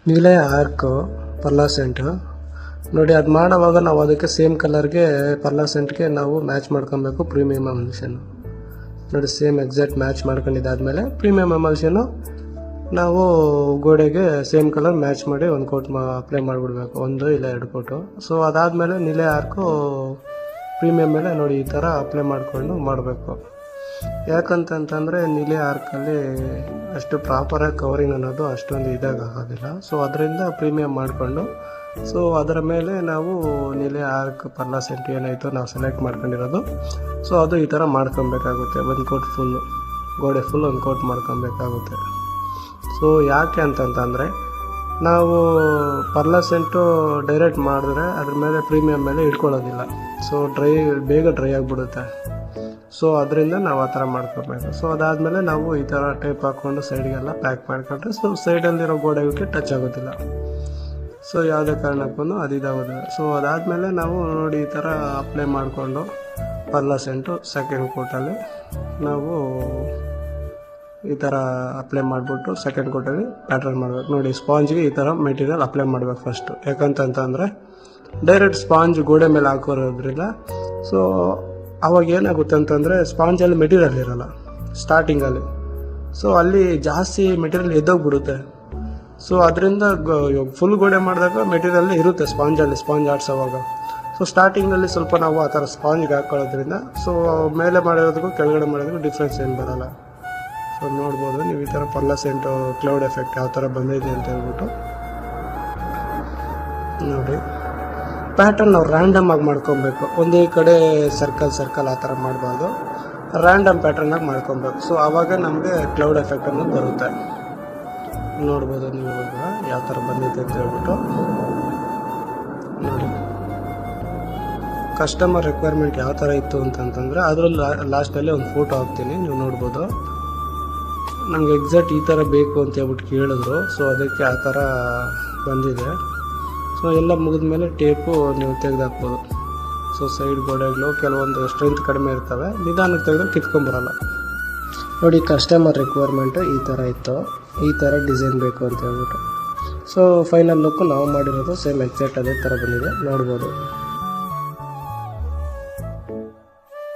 ನೀಲೆ arc ಪರ್ಲಾಸೆಂಟು ನೋಡಿ. ಅದು ಮಾಡೋವಾಗ ನಾವು ಅದಕ್ಕೆ ಸೇಮ್ ಕಲರ್ಗೆ ಪರ್ಲಾಸೆಂಟ್ಗೆ ನಾವು ಮ್ಯಾಚ್ ಮಾಡ್ಕೊಬೇಕು ಪ್ರೀಮಿಯಮ್ ಎಮಲ್ಷನ್ನು ನೋಡಿ. ಸೇಮ್ ಎಕ್ಸಾಕ್ಟ್ ಮ್ಯಾಚ್ ಮಾಡ್ಕೊಂಡಿದ್ದಾದಮೇಲೆ ಪ್ರೀಮಿಯಮ್ ಎಮಲ್ಷನ್ನು ನಾವು ಗೋಡೆಗೆ ಸೇಮ್ ಕಲರ್ ಮ್ಯಾಚ್ ಮಾಡಿ ಒಂದು ಕೋಟ್ ಅಪ್ಲೈ ಮಾಡಿಬಿಡ್ಬೇಕು, 1 ಇಲ್ಲ 2 ಕೋಟು. ಸೊ ಅದಾದಮೇಲೆ ನೀಲೆ ಆರ್ಕು ಪ್ರೀಮಿಯಮ್ ಮೇಲೆ ನೋಡಿ ಈ ಥರ ಅಪ್ಲೈ ಮಾಡಿಕೊಂಡು ಮಾಡಬೇಕು. ಯಾಕಂತಂತಂದರೆ ನೀಲೆ ಆರ್ಕಲ್ಲಿ ಅಷ್ಟು ಪ್ರಾಪರಾಗಿ ಕವರಿಂಗ್ ಅನ್ನೋದು ಅಷ್ಟೊಂದು ಇದಾಗೋದಿಲ್ಲ. ಸೊ ಅದರಿಂದ ಪ್ರೀಮಿಯಮ್ ಮಾಡಿಕೊಂಡು ಸೊ ಅದರ ಮೇಲೆ ನಾವು ನೀಲೆ ಆರ್ಕ್ ಪರ್ಲಾಸೆಂಟ್ ಏನಾಯಿತು ನಾವು ಸೆಲೆಕ್ಟ್ ಮಾಡ್ಕೊಂಡಿರೋದು, ಸೊ ಅದು ಈ ಥರ ಮಾಡ್ಕೊಬೇಕಾಗುತ್ತೆ. 1 ಕೋಟ್ ಫುಲ್ಲು ಗೋಡೆ ಫುಲ್ 1 ಕೋಟ್ ಮಾಡ್ಕೊಬೇಕಾಗುತ್ತೆ. ಸೊ ಯಾಕೆ ಅಂತಂತಂದರೆ ನಾವು ಪರ್ಲಾಸೆಂಟು ಡೈರೆಕ್ಟ್ ಮಾಡಿದ್ರೆ ಅದ್ರ ಮೇಲೆ ಪ್ರೀಮಿಯಮ್ ಮೇಲೆ ಇಟ್ಕೊಳ್ಳೋದಿಲ್ಲ. ಸೊ ಬೇಗ ಡ್ರೈ ಆಗಿಬಿಡುತ್ತೆ. ಸೊ ಅದರಿಂದ ನಾವು ಆ ಥರ ಮಾಡ್ಕೊಬೇಕು. ಸೊ ಅದಾದಮೇಲೆ ನಾವು ಈ ಥರ ಟೇಪ್ ಹಾಕ್ಕೊಂಡು ಸೈಡ್ಗೆಲ್ಲ ಪ್ಯಾಕ್ ಮಾಡ್ಕೊಂಡ್ರೆ ಸೊ ಸೈಡಲ್ಲಿರೋ ಗೋಡೆಗೆ ಟಚ್ ಆಗೋದಿಲ್ಲ. ಸೊ ಯಾವುದೇ ಕಾರಣಕ್ಕೂ ಅದು ಇದಾಗೋದಿಲ್ಲ. ಸೊ ಅದಾದಮೇಲೆ ನಾವು ನೋಡಿ ಈ ಥರ ಅಪ್ಲೈ ಮಾಡಿಕೊಂಡು ಪರ್ಲಾಸೆಂಟು ಸೆಕೆಂಡ್ ಕೋಟಲ್ಲಿ ನಾವು ಈ ಥರ ಅಪ್ಲೈ ಮಾಡಿಬಿಟ್ಟು ಸೆಕೆಂಡ್ ಕೋಟಲ್ಲಿ ಪ್ಯಾಟ್ರನ್ ಮಾಡಬೇಕು. ನೋಡಿ ಸ್ಪಾಂಜ್ಗೆ ಈ ಥರ ಮೆಟೀರಿಯಲ್ ಅಪ್ಲೈ ಮಾಡಬೇಕು ಫಸ್ಟು. ಯಾಕಂತಂದರೆ ಡೈರೆಕ್ಟ್ ಸ್ಪಾಂಜ್ ಗೋಡೆ ಮೇಲೆ ಹಾಕೋರೋದ್ರಿಂದ ಸೊ ಅವಾಗ ಏನಾಗುತ್ತೆ ಅಂತಂದರೆ ಸ್ಪಾಂಜಲ್ಲಿ ಮೆಟೀರಿಯಲ್ ಇರೋಲ್ಲ ಸ್ಟಾರ್ಟಿಂಗಲ್ಲಿ. ಸೊ ಅಲ್ಲಿ ಜಾಸ್ತಿ ಮೆಟೀರಿಯಲ್ ಎದ್ದೋಗ್ಬಿಡುತ್ತೆ. ಸೊ ಅದರಿಂದ ಇವಾಗ ಫುಲ್ ಗೋಡೆ ಮಾಡಿದಾಗ ಮೆಟೀರಿಯಲ್ ಇರುತ್ತೆ ಸ್ಪಾಂಜ್ ಆಡ್ಸೋವಾಗ. ಸೊ ಸ್ಟಾರ್ಟಿಂಗಲ್ಲಿ ಸ್ವಲ್ಪ ನಾವು ಆ ಥರ ಸ್ಪಾಂಜ್ಗೆ ಹಾಕೊಳ್ಳೋದ್ರಿಂದ ಸೊ ಮೇಲೆ ಮಾಡಿರೋದಕ್ಕೂ ಕೆಳಗಡೆ ಮಾಡಿರೋದಕ್ಕೂ ಡಿಫ್ರೆನ್ಸ್ ಏನು ಬರೋಲ್ಲ. ಸೊ ನೋಡ್ಬೋದು ನೀವು ಈ ಥರ ಪರ್ಲಾಸೆಂಟು ಕ್ಲೌಡ್ ಎಫೆಕ್ಟ್ ಯಾವ ಥರ ಬಂದಿದೆ ಅಂತ ಹೇಳ್ಬಿಟ್ಟು ನೋಡಿ. ಪ್ಯಾಟರ್ನ್ ನಾವು ರ್ಯಾಂಡಮ್ ಆಗಿ ಮಾಡ್ಕೊಬೇಕು. ಒಂದೇ ಕಡೆ ಸರ್ಕಲ್ ಆ ಥರ ಮಾಡಬಾರ್ದು, ರ್ಯಾಂಡಮ್ ಪ್ಯಾಟರ್ನಾಗಿ ಮಾಡ್ಕೊಬೇಕು. ಸೊ ಆವಾಗ ನಮಗೆ ಕ್ಲೌಡ್ ಎಫೆಕ್ಟ್ ಅನ್ನೋದು ಬರುತ್ತೆ. ನೋಡ್ಬೋದು ನೀವು ಯಾವ ಥರ ಬಂದಿದೆ ಅಂತ ಹೇಳ್ಬಿಟ್ಟು ನೋಡಿ. ಕಸ್ಟಮರ್ ರಿಕ್ವೈರ್ಮೆಂಟ್ ಯಾವ ಥರ ಇತ್ತು ಅಂತಂತಂದರೆ ಅದರಲ್ಲಿ ಲಾಸ್ಟಲ್ಲಿ ಒಂದು ಫೋಟೋ ಹಾಕ್ತೀನಿ, ನೀವು ನೋಡ್ಬೋದು. ನಮಗೆ ಎಕ್ಸಾಕ್ಟ್ ಈ ಥರ ಬೇಕು ಅಂತ ಹೇಳ್ಬಿಟ್ಟು ಕೇಳಿದ್ರು. ಸೊ ಅದಕ್ಕೆ ಆ ಥರ ಬಂದಿದೆ. ಸೊ ಎಲ್ಲ ಮುಗಿದ ಮೇಲೆ ಟೇಪು ನೀವು ತೆಗೆದಾಕ್ಬೋದು. ಸೊ ಸೈಡ್ ಗೋಡೆಗಳು ಕೆಲವೊಂದು ಸ್ಟ್ರೆಂತ್ ಕಡಿಮೆ ಇರ್ತವೆ, ನಿಧಾನಕ್ಕೆ ತೆಗೆದ್ರೆ ಕಿತ್ಕೊಂಬರಲ್ಲ. ನೋಡಿ ಕಸ್ಟಮರ್ ರಿಕ್ವೈರ್ಮೆಂಟು ಈ ಥರ ಇತ್ತು, ಈ ಥರ ಡಿಸೈನ್ ಬೇಕು ಅಂತ ಹೇಳ್ಬಿಟ್ಟು. ಸೊ ಫೈನಲ್ ಲುಕ್ಕು ನಾವು ಮಾಡಿರೋದು ಸೇಮ್ ಎಕ್ಸಾಕ್ಟ್ ಅದೇ ಥರ ಬಂದಿದೆ, ನೋಡ್ಬೋದು.